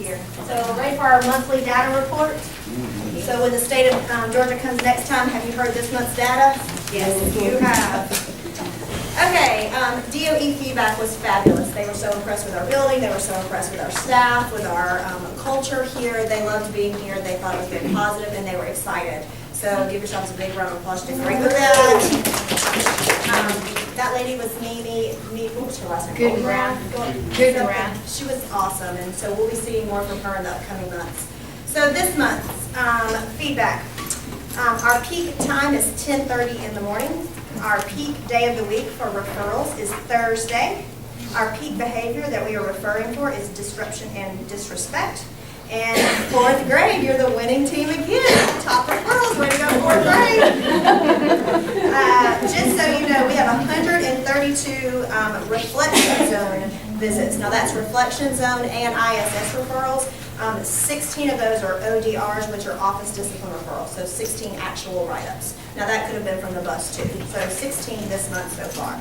here. So ready for our monthly data report? So when the state of Georgia comes next time, have you heard this month's data? Yes, you have. Okay, DOE feedback was fabulous. They were so impressed with our building, they were so impressed with our staff, with our culture here. They loved being here, they thought it was very positive, and they were excited. So give yourselves a big round of applause. You did great with that. That lady was Mimi, what was her last name? Goodenrath. She was awesome, and so we'll be seeing more from her in the upcoming months. So this month's feedback. Our peak time is 10:30 in the morning. Our peak day of the week for referrals is Thursday. Our peak behavior that we are referring for is disruption and disrespect. And fourth grade, you're the winning team again. Top referrals, way to go, fourth grade. Just so you know, we have 132 reflection zone visits. Now that's reflection zone and ISS referrals. 16 of those are ODRs, which are office discipline referrals. So 16 actual write-ups. Now that could have been from the bus too. So 16 this month so far.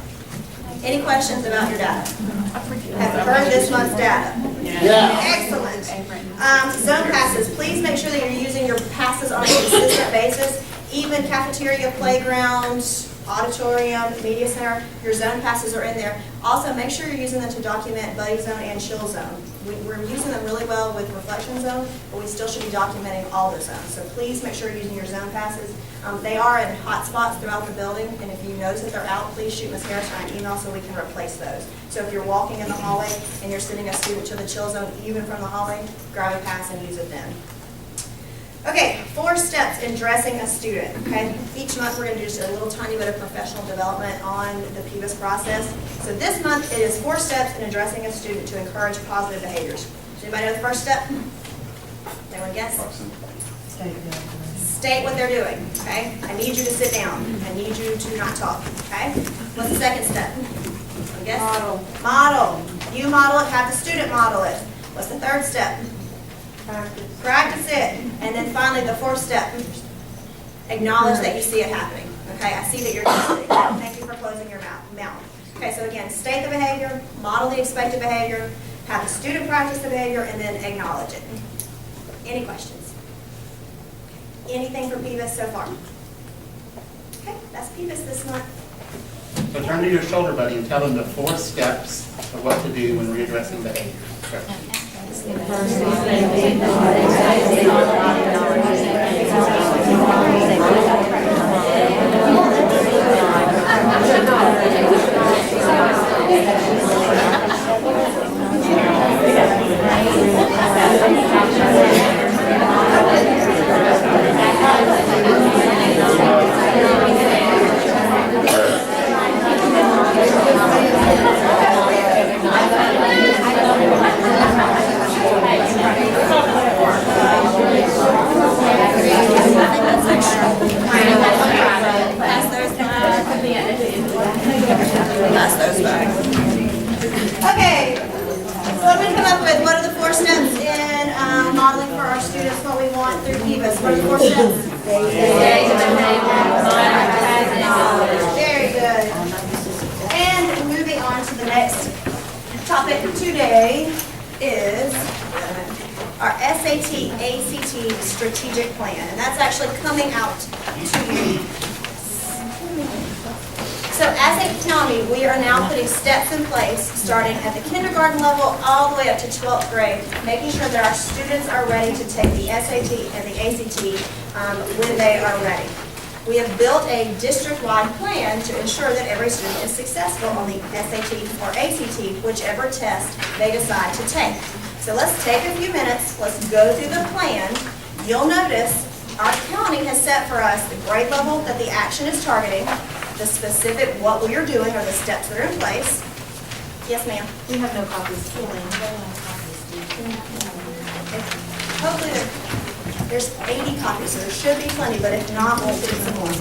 Any questions about your data? Have you heard this month's data? Yeah. Excellent. Zone passes. Please make sure that you're using your passes on a consistent basis. Even cafeteria, playground, auditorium, media center, your zone passes are in there. Also, make sure you're using them to document buddy zone and chill zone. We're using them really well with reflection zone, but we still should be documenting all the zones. So please make sure you're using your zone passes. They are in hot spots throughout the building, and if you notice that they're out, please shoot Ms. Harris an email so we can replace those. So if you're walking in the hallway and you're sending a student to the chill zone, even from the hallway, grab a pass and use it then. Okay, 4 steps in dressing a student, okay? Each month we're going to do just a little tiny bit of professional development on the PBIS process. So this month it is 4 steps in addressing a student to encourage positive behaviors. Does anybody know the first step? Anyone guess? State what they're doing, okay? I need you to sit down. I need you to not talk, okay? What's the second step? I guess? Model. Model. You model it, have the student model it. What's the third step? Practice it. And then finally, the 4th step, acknowledge that you see it happening. Okay, I see that you're listening. Thank you for closing your mouth. Okay, so again, state the behavior, model the expected behavior, have the student practice the behavior, and then acknowledge it. Any questions? Anything from PBIS so far? Okay, that's PBIS this month. So turn to your shoulder buddy and tell them the 4 steps of what to do when readdressing behavior. Sure. Okay, so let me come up with what are the 4 steps in modeling for our students what we want through PBIS. What are the 4 steps? Very good. And moving on to the next topic today is our SAT, ACT strategic plan. And that's actually coming out to you. So as a county, we are now putting steps in place, starting at the kindergarten level all the way up to 12th grade, making sure that our students are ready to take the SAT and the ACT when they are ready. We have built a district-wide plan to ensure that every student is successful on the SAT or ACT, whichever test they decide to take. So let's take a few minutes, let's go through the plan. You'll notice our county has set for us the grade level that the action is targeting, the specific what we are doing or the steps that are in place. Yes, ma'am. We have no copies. Hopefully there's 80 copies, so there should be plenty, but if not, we'll get some more.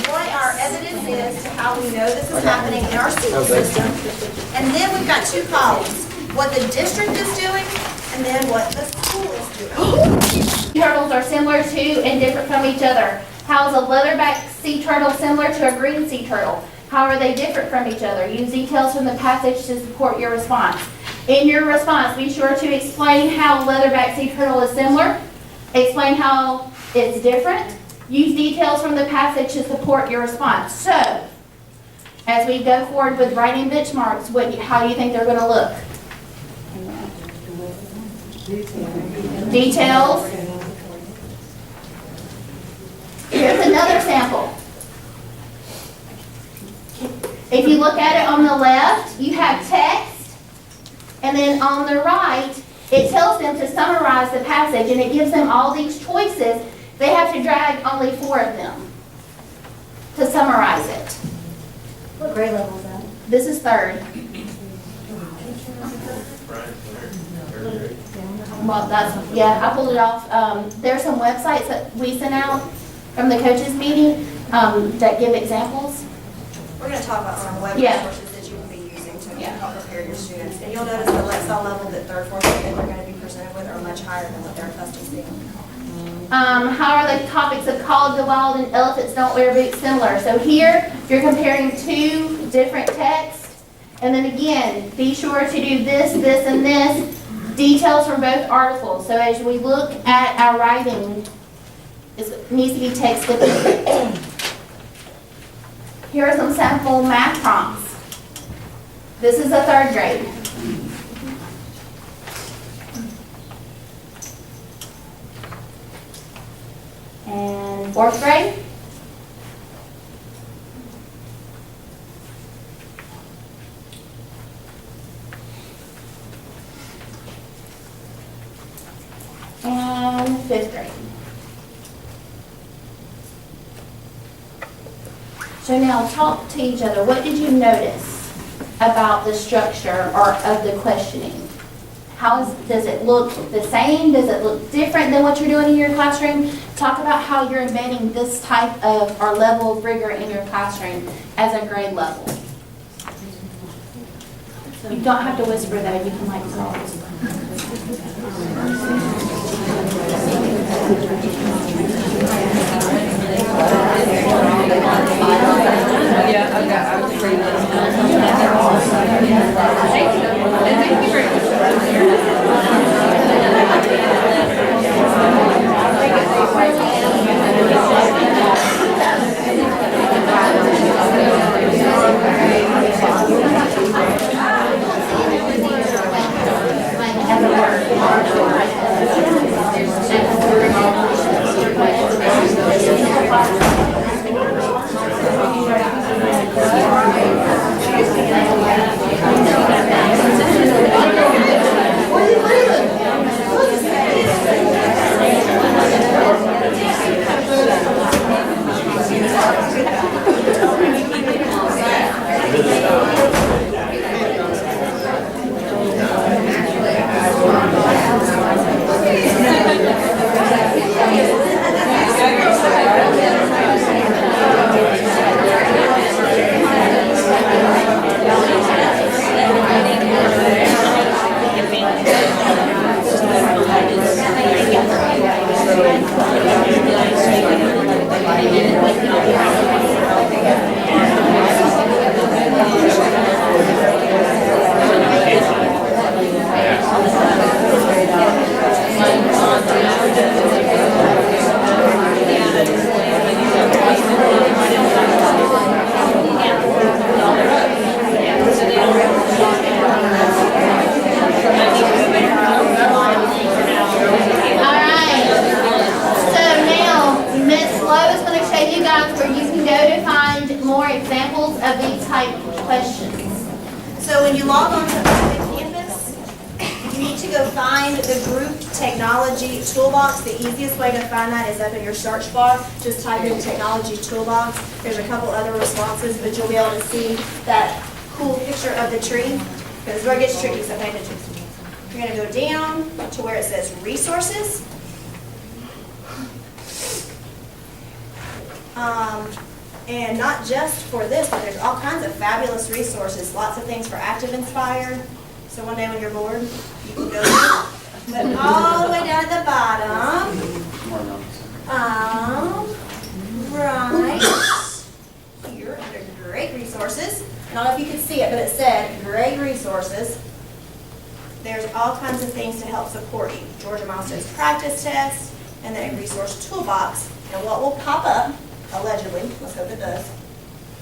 What our evidence is to how we know this is happening in our school system. And then we've got 2 columns. What the district is doing, and then what the school is doing. Turtles are similar to and different from each other. How is a leatherback sea turtle similar to a green sea turtle? How are they different from each other? Use details from the passage to support your response. In your response, be sure to explain how leatherback sea turtle is similar. Explain how it's different. Use details from the passage to support your response. So, as we go forward with writing benchmarks, how do you think they're going to look? Details. Here's another sample. If you look at it on the left, you have text, and then on the right, it tells them to summarize the passage, and it gives them all these choices. They have to drag only 4 of them to summarize it. What grade level is that? This is 3rd. Well, I pulled it off. There's some websites that we sent out from the coaches meeting that give examples. We're going to talk about some web Yeah. resources that you will be using to Yeah. help prepare your students. And you'll notice the Lexile level that 3rd, 4th grade are going to be presented with are much higher than what they're accustomed to seeing. How are the topics of Call of the Wild and Elephants Don't Wear Boots similar? So here, you're comparing 2 different texts. And then again, be sure to do this, this, and this. Details from both articles. So as we look at our writing, it needs to be text specific. Here are some sample math prompts. This is a 3rd grade. And 4th grade. And 5th grade. So now talk to each other. What did you notice about the structure or of the questioning? Does it look the same? Does it look different than what you're doing in your classroom? Talk about how you're embedding this type of or level of rigor in your classroom as a grade level. You don't have to whisper though, you can like talk. of these type questions. So when you log on to Open Canvas, you need to go find the grouped technology toolbox. The easiest way to find that is up in your search bar. Just type in technology toolbox. There's a couple other responses, but you'll be able to see that cool picture of the tree. Because where it gets tricky, so pay attention. You're going to go down to where it says resources. And not just for this, but there's all kinds of fabulous resources, lots of things for Active Inspire. So one day when you're bored, you can go there. But all the way down at the bottom, right here under Great Resources. I don't know if you can see it, but it said Great Resources. There's all kinds of things to help support you. Georgia Milestones practice test, and then a resource toolbox. And what will pop up, allegedly, let's hope it does.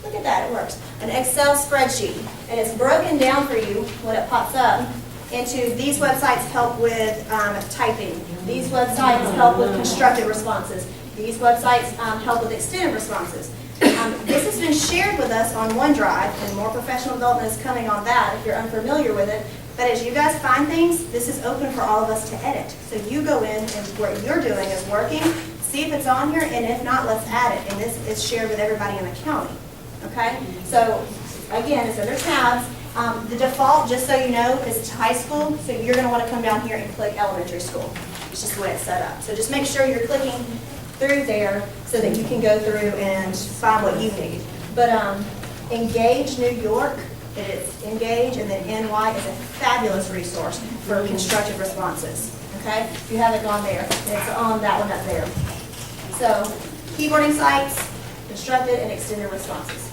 Look at that, it works. An Excel spreadsheet, and it's broken down for you when it pops up into these websites help with typing. These websites help with constructed responses. These websites help with extended responses. This has been shared with us on OneDrive, and more professional development is coming on that if you're unfamiliar with it. But as you guys find things, this is open for all of us to edit. So you go in and what you're doing is working, see if it's on here, and if not, let's add it. And this is shared with everybody in the county. Okay? So again, it's under tabs. The default, just so you know, is high school. So you're going to want to come down here and click elementary school. It's just the way it's set up. So just make sure you're clicking through there so that you can go through and find what you need. But Engage New York, it's Engage, and then NY is a fabulous resource for constructive responses. Okay? If you haven't gone there, it's on that one up there. So keyboarding sites, constructed and extended responses.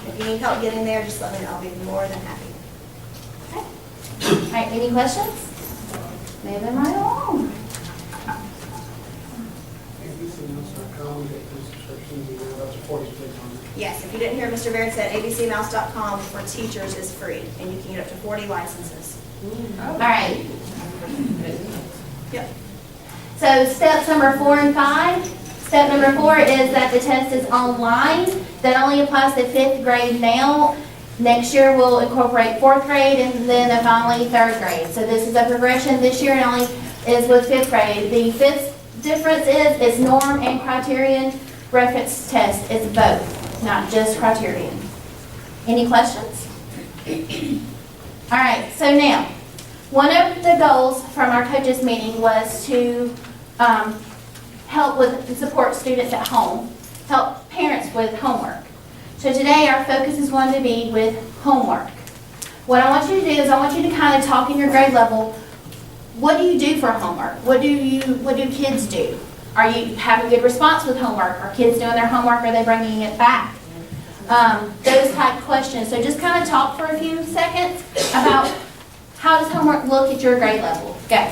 If you need help getting there, just let me know. I'll be more than happy. Okay? All right, any questions? Moving right along. Yes, if you didn't hear, Mr. Baird said abcmouse.com for teachers is free, and you can get up to 40 licenses. All right. Yep. So steps number 4 and 5. Step number 4 is that the test is online. That only applies to 5th grade now. Next year we'll incorporate 4th grade and then finally 3rd grade. So this is a progression. This year it only is with 5th grade. The 5th difference is it's norm and criterion. Reference test is both, not just criterion. Any questions? All right, so now, one of the goals from our coaches meeting was to help with and support students at home, help parents with homework. So today our focus is going to be with homework. What I want you to do is I want you to kind of talk in your grade level. What do you do for homework? What do kids do? Are you having good response with homework? Are kids doing their homework? Are they bringing it back? Those type questions. So just kind of talk for a few seconds about how does homework look at your grade level. Go.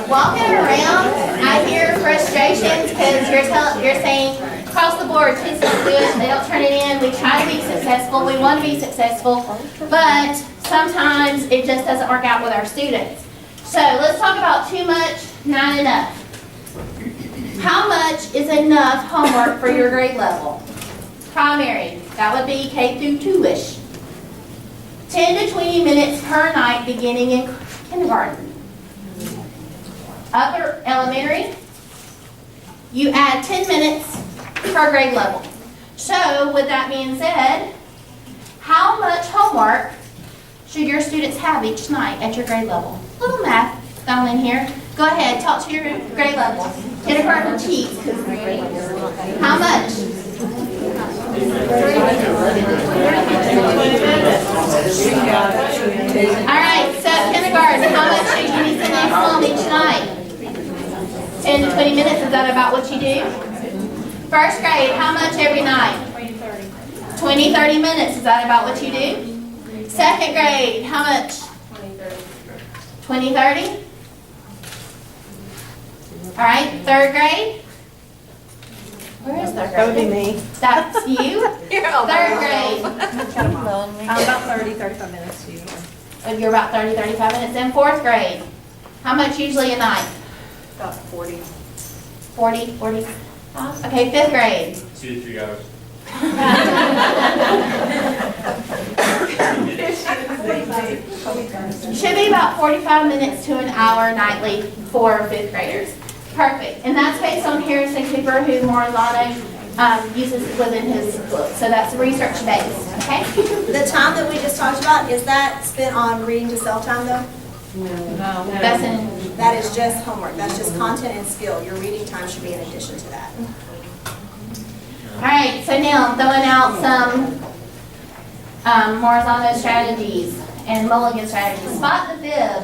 Walking around, I hear frustrations because you're saying across the board, kids don't do it, they don't turn it in. We try to be successful, we want to be successful, but sometimes it just doesn't work out with our students. So let's talk about too much, not enough. How much is enough homework for your grade level? Primary, that would be K through 2-ish. 10 to 20 minutes per night beginning in kindergarten. Upper elementary, you add 10 minutes per grade level. So with that being said, how much homework should your students have each night at your grade level? Little math thrown in here. Go ahead, talk to your grade level. Kindergarten cheats. How much? All right, so kindergarten, how much should you be sending home each night? 10 to 20 minutes, is that about what you do? First grade, how much every night? 20, 30 minutes, is that about what you do? Second grade, how much? 2030? All right, third grade? Where is third grade? That would be me. That's you? Third grade. About 30, 35 minutes to you. You're about 30, 35 minutes. And fourth grade? How much usually a night? About 40. 40, 40? Okay, fifth grade? 2 to 3 hours. Should be about 45 minutes to an hour nightly for fifth graders. Perfect. And that's based on Harrison Cooper, who Morizano uses within his book. So that's research based, okay? The time that we just talked about, is that spent on reading to self-time though? No. That's in, That is just homework, that's just content and skill. Your reading time should be in addition to that. all right, so now I'm throwing out some Morizano strategies and Mulligan strategies. Spot the fib.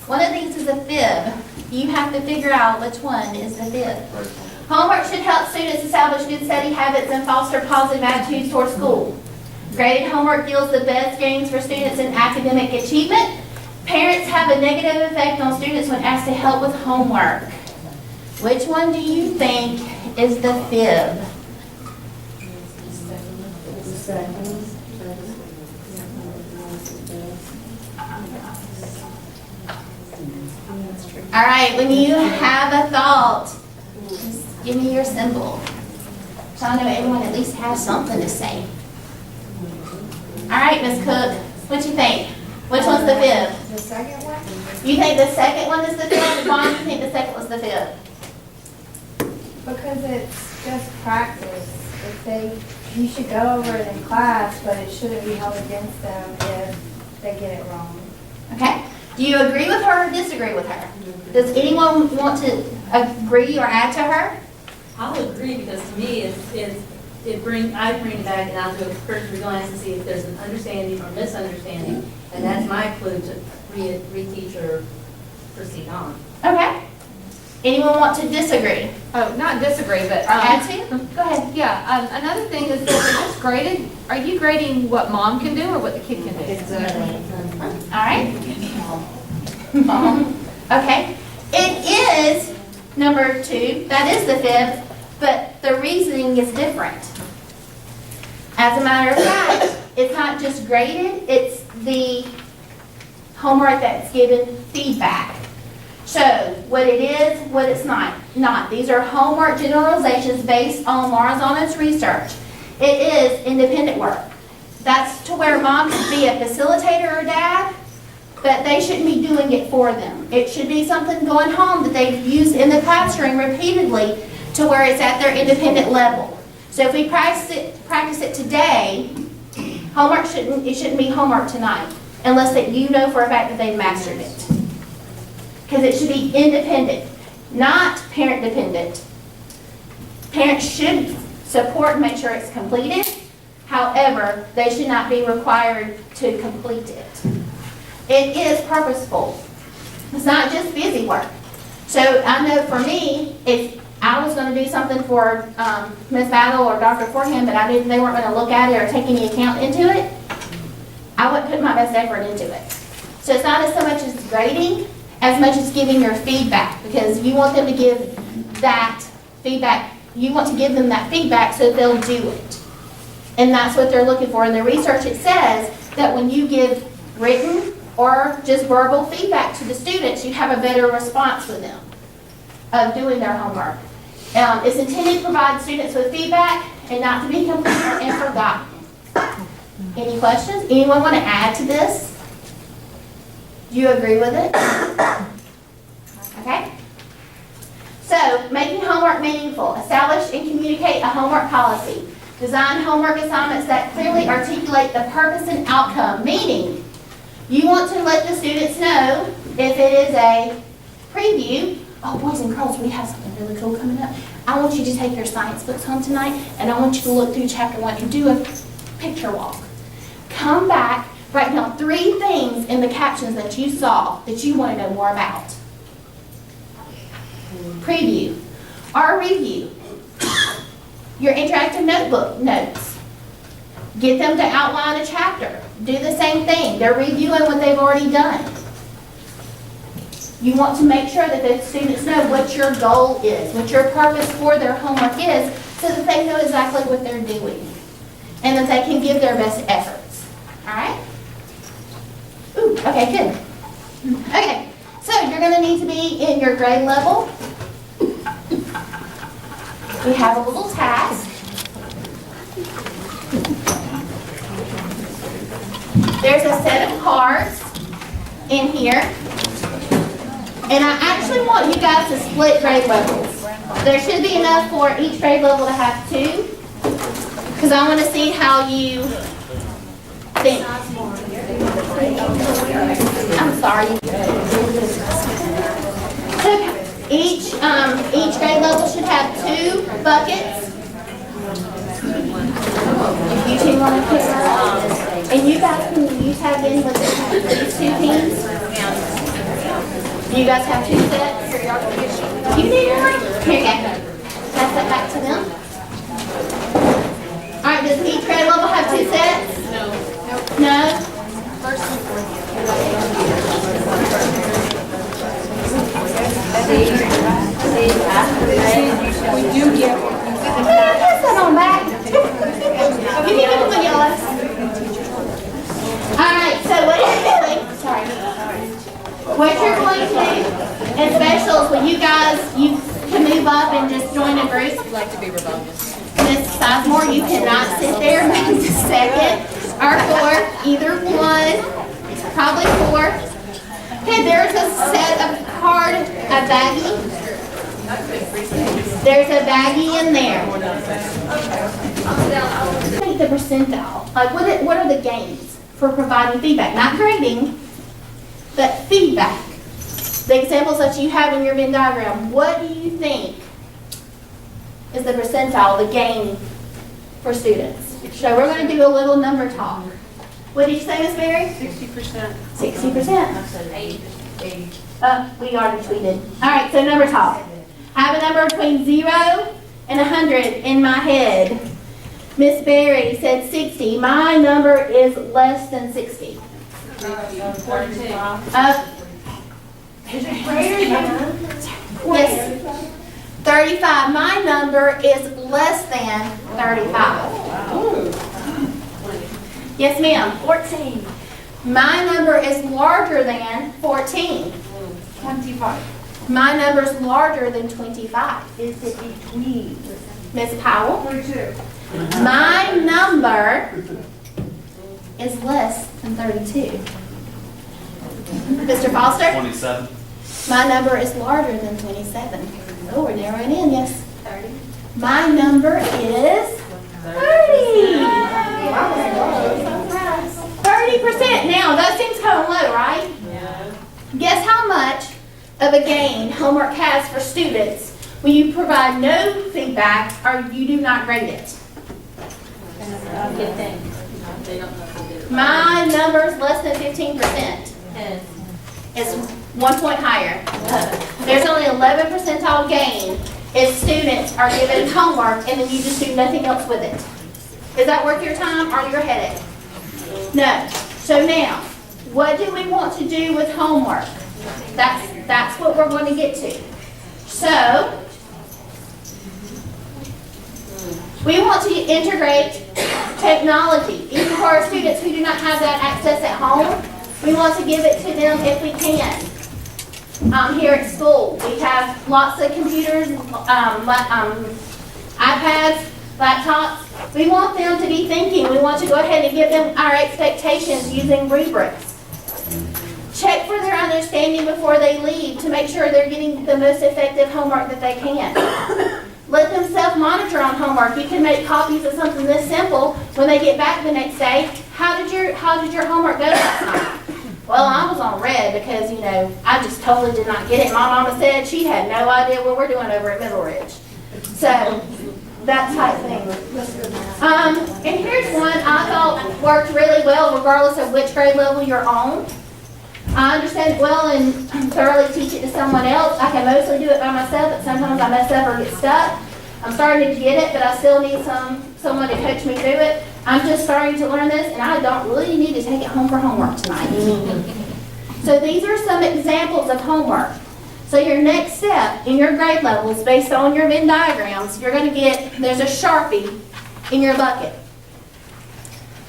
One of these is a fib. You have to figure out which one is the fib. Homework should help students establish good study habits and foster positive attitudes toward school. Graded homework yields the best gains for students in academic achievement. Parents have a negative effect on students when asked to help with homework. Which one do you think is the fib? All right, when you have a thought, just give me your symbol. So I know everyone at least has something to say. All right, Ms. Cook, what you think? Which one's the fib? The second one? You think the second one is the fib? Why do you think the second was the fib? Because it's just practice. You should go over it in class, but it shouldn't be held against them if they get it wrong. Okay. Do you agree with her or disagree with her? Does anyone want to agree or add to her? I'll agree, because to me, I bring it back and I'll do a cursory glance to see if there's an understanding or misunderstanding, and that's my clue to reteach or proceed on. Okay. Anyone want to disagree Oh, not disagree, but. or add to? Go ahead. Yeah, another thing is that when it's graded, are you grading what mom can do or what the kid can do? Exactly. All right. Okay. It is number 2. That is the fib, but the reasoning is different. As a matter of fact, it's not just graded, it's the homework that's given feedback. So what it is, what it's not. These are homework generalizations based on Morizano's research. It is independent work. That's to where mom should be a facilitator or dad, but they shouldn't be doing it for them. It should be something going home that they've used in the classroom repeatedly to where it's at their independent level. So if we practice it today, homework shouldn't be homework tonight, unless that you know for a fact that they've mastered it. Because it should be independent, not parent dependent. Parents should support and make sure it's completed. However, they should not be required to complete it. It is purposeful. It's not just busy work. So I know for me, if I was going to do something for Ms. Battle or Dr. Forehand, but they weren't going to look at it or take any account into it, I wouldn't put my best effort into it. So it's not as so much as grading, as much as giving your feedback, because you want them to give that feedback. You want to give them that feedback so they'll do it. And that's what they're looking for. In the research, it says that when you give written or just verbal feedback to the students, you have a better response with them of doing their homework. It's intended to provide students with feedback and not to be completed and forgotten. Any questions? Anyone want to add to this? Do you agree with it? Okay. So, making homework meaningful. Establish and communicate a homework policy. Design homework assignments that clearly articulate the purpose and outcome, meaning you want to let the students know if it is a preview. Oh, boys and girls, we have something really cool coming up. I want you to take your science books home tonight, and I want you to look through chapter 1 and do a picture walk. Come back, write down 3 things in the captions that you saw that you want to know more about. Preview or review. Your interactive notebook notes. Get them to outline a chapter. Do the same thing. They're reviewing what they've already done. You want to make sure that the students know what your goal is, what your purpose for their homework is, so that they know exactly what they're doing, and that they can give their best efforts. All right? Ooh, okay, good. Okay, so you're going to need to be in your grade level. We have a little task. There's a set of cards in here. And I actually want you guys to split grade levels. There should be enough for each grade level to have 2. Because I want to see how you think. I'm sorry. So each grade level should have 2 buckets. If you two want to pick that up. And you guys can have in with these 2 teams. You guys have 2 sets? You need one? Here you go. Pass that back to them. All right, does each grade level have 2 sets? No. No? Pass that on back. You can give them to y'all. All right, so what you're doing, sorry. What you're going to do in specials, when you guys, you can move up and just join a group. I'd like to be rebellious. Miss Sizemore, you cannot sit there and move to second or fourth, either one, probably fourth. Okay, there's a set of card, a baggie. There's a baggie in there. Take the percentile. Like, what are the gains for providing feedback? Not grading, but feedback. The examples that you have in your Venn diagram, what do you think is the percentile, the gain for students? So we're going to do a little number talk. What did you say, Miss Mary? 60%. 60%. We already tweeted. All right, so number talk. I have a number between 0 and 100 in my head. Miss Berry said 60. My number is less than 60. 42. Yes. 35. My number is less than 35. Yes, ma'am. 14. My number is larger than 14. 25. My number is larger than 25. Is it between? Miss Powell? 42. My number is less than 32. Mr. Foster? 27. My number is larger than 27. Oh, we're narrowing in, yes. 30. My number is 30. 30%. Now, those things come low, right? Yeah. Guess how much of a gain homework has for students when you provide no feedback or you do not grade it? My number is less than 15%. It's 1 point higher. There's only 11 percentile gain if students are given homework and then you just do nothing else with it. Is that worth your time or your headache? No. So now, what do we want to do with homework? That's what we're going to get to. So, we want to integrate technology. Even for our students who do not have that access at home, we want to give it to them if we can. Here at school, we have lots of computers, iPads, laptops. We want them to be thinking. We want to go ahead and give them our expectations using rubrics. Check for their understanding before they leave to make sure they're getting the most effective homework that they can. Let them self-monitor on homework. You can make copies of something this simple. When they get back the next day, how did your homework go last night? Well, I was on red because, I just totally did not get it. My mama said she had no idea what we're doing over at Middle Ridge. So, that type thing. And here's one I thought worked really well regardless of which grade level you're on. I understand it well and thoroughly teach it to someone else. I can mostly do it by myself, but sometimes I mess up or get stuck. I'm starting to get it, but I still need someone to coach me through it. I'm just starting to learn this, and I don't really need to take it home for homework tonight. So these are some examples of homework. So your next step in your grade levels, based on your Venn diagrams, you're going to get, there's a Sharpie in your bucket.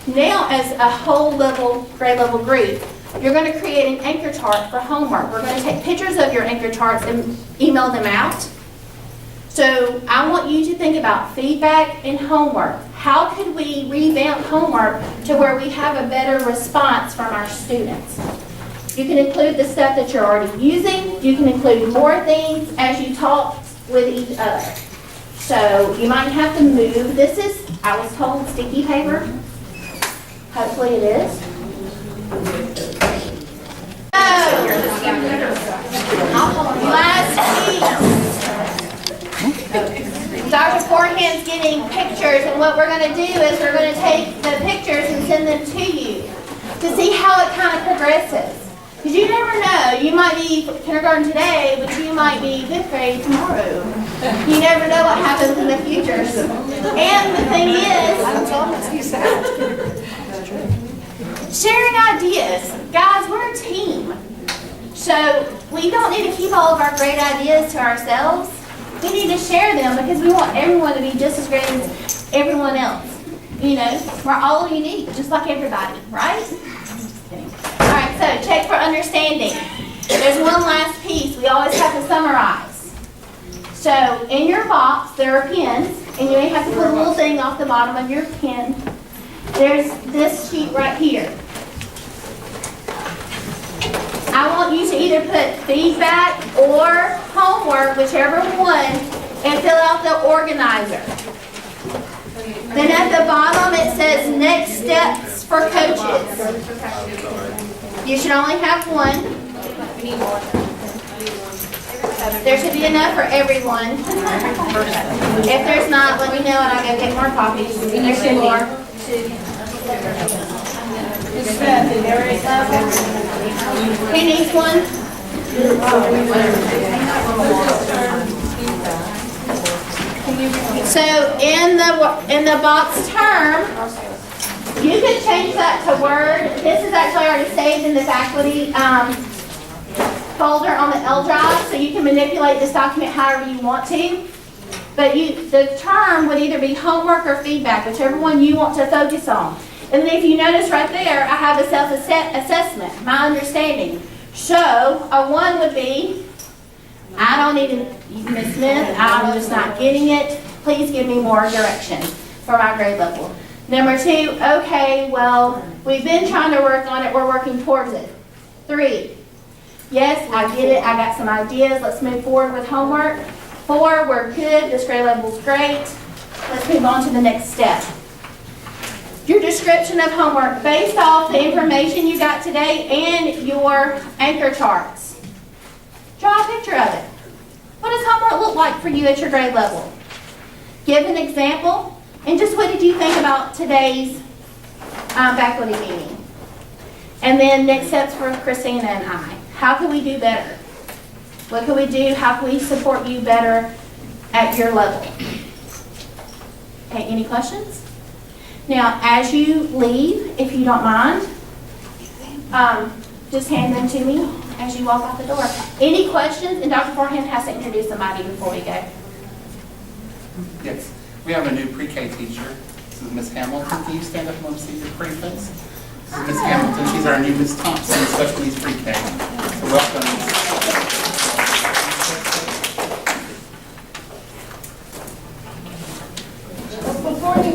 Now, as a whole level, grade level group, you're going to create an anchor chart for homework. We're going to take pictures of your anchor charts and email them out. So I want you to think about feedback and homework. How could we revamp homework to where we have a better response from our students? You can include the stuff that you're already using. You can include more things as you talk with each other. So you might have to move. This is, I was told, sticky paper. Hopefully it is. Last piece. Dr. Forehand's getting pictures, and what we're going to do is we're going to take the pictures and send them to you to see how it kind of progresses. Because you never know. You might be kindergarten today, but you might be fifth grade tomorrow. You never know what happens in the future. And the thing is, sharing ideas. Guys, we're a team. So we don't need to keep all of our great ideas to ourselves. We need to share them because we want everyone to be just as great as everyone else. You know, we're all unique, just like everybody, right? All right, so check for understanding. There's one last piece we always have to summarize. So in your box, there are pens, and you may have to put a little thing off the bottom of your pen. There's this sheet right here. I want you to either put feedback or homework, whichever one, and fill out the organizer. Then at the bottom it says next steps for coaches. You should only have one. There should be enough for everyone. If there's not, let me know and I'll go get more copies. There should be. Who needs one? So in the box term, you can change that to Word. This is actually already saved in the faculty folder on the L drive, so you can manipulate this document however you want to. But the term would either be homework or feedback, whichever one you want to focus on. And then if you notice right there, I have a self-assessment, my understanding. So a 1 would be, I don't need to, Ms. Smith, I'm just not getting it. Please give me more direction for my grade level. Number 2, okay, well, we've been trying to work on it. We're working towards it. 3, yes, I get it. I got some ideas. Let's move forward with homework. 4, we're good. This grade level's great. Let's move on to the next step. Your description of homework based off the information you got today and your anchor charts. Draw a picture of it. What does homework look like for you at your grade level? Give an example, and just what did you think about today's faculty meeting? And then next steps for Christina and I. How can we do better? What can we do? How can we support you better at your level? Okay, any questions? Now, as you leave, if you don't mind, just hand them to me as you walk out the door. Any questions? And Dr. Forehand has to introduce somebody before we go. Yes, we have a new pre-K teacher. This is Miss Hamilton. Can you stand up and let me see your pretty face? This is Miss Hamilton. She's our new Miss Thompson, special needs pre-K. So welcome.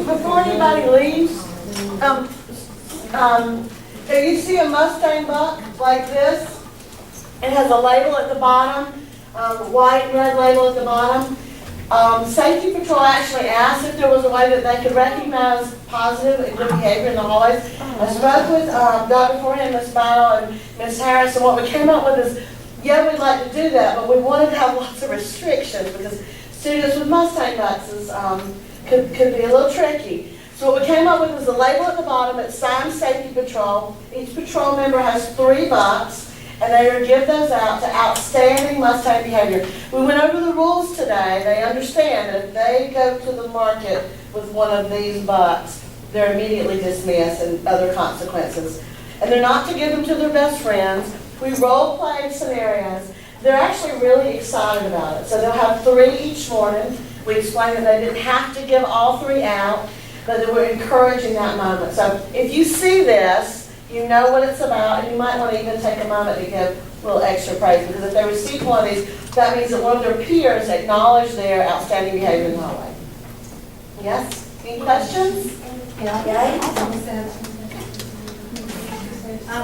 Before anybody leaves, you see a Mustang buck like this? It has a label at the bottom, white and red label at the bottom. Safety Patrol actually asked if there was a way that they could recognize positive and good behavior in the hallways. I spoke with Dr. Forehand, Ms. Battle, and Ms. Harris, and what we came up with is, yeah, we'd like to do that, but we wanted to have lots of restrictions because students with Mustang bucks could be a little tricky. So what we came up with was a label at the bottom. It's signed Safety Patrol. Each patrol member has 3 bucks, and they would give those out to outstanding Mustang behavior. We went over the rules today. They understand that if they go to the market with one of these bucks, they're immediately dismissed and other consequences. And they're not to give them to their best friends We role-played scenarios. They're actually really excited about it. So they'll have 3 each morning. We explained that they didn't have to give all 3 out, but that we're encouraging that moment. So if you see this, you know what it's about, and you might want to even take a moment to give a little extra praise, because if they receive one of these, that means that one of their peers acknowledged their outstanding behavior in the hallway. Yes? Any questions?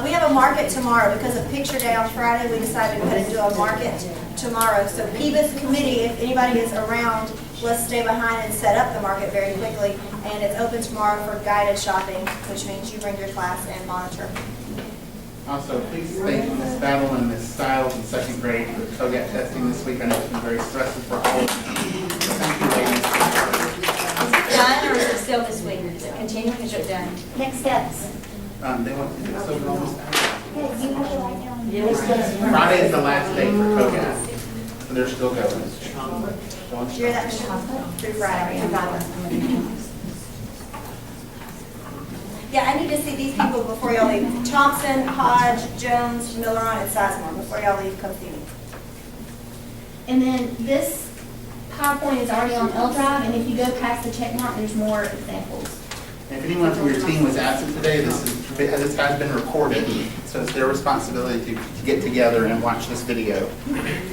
We have a market tomorrow. Because of Picture Day on Friday, we decided to go ahead and do a market tomorrow. So PBIS committee, if anybody is around, let's stay behind and set up the market very quickly. And it's open tomorrow for guided shopping, which means you bring your class and monitor. Also, please thank Ms. Battle and Ms. Stiles in second grade for the TOGAT testing this week. I know it's been very stressful for all of you. So thank you, ladies. Done, or is it still this week? Is it continuing, is it done? Next steps. They want to do this over on Ms. Battle. Yes, you have to write down. Friday is the last day for TOGAT, so they're still going. You're that through Friday. Yeah, I need to see these people before y'all leave. Thompson, Hodge, Jones, Milleron, and Sizemore, before y'all leave, come see me. And then this PowerPoint is already on L Drive, and if you go past the check mark, there's more examples. If anyone from your team was absent today, this has been recorded, so it's their responsibility to get together and watch this video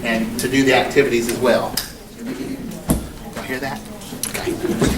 and to do the activities as well. Y'all hear that? Okay.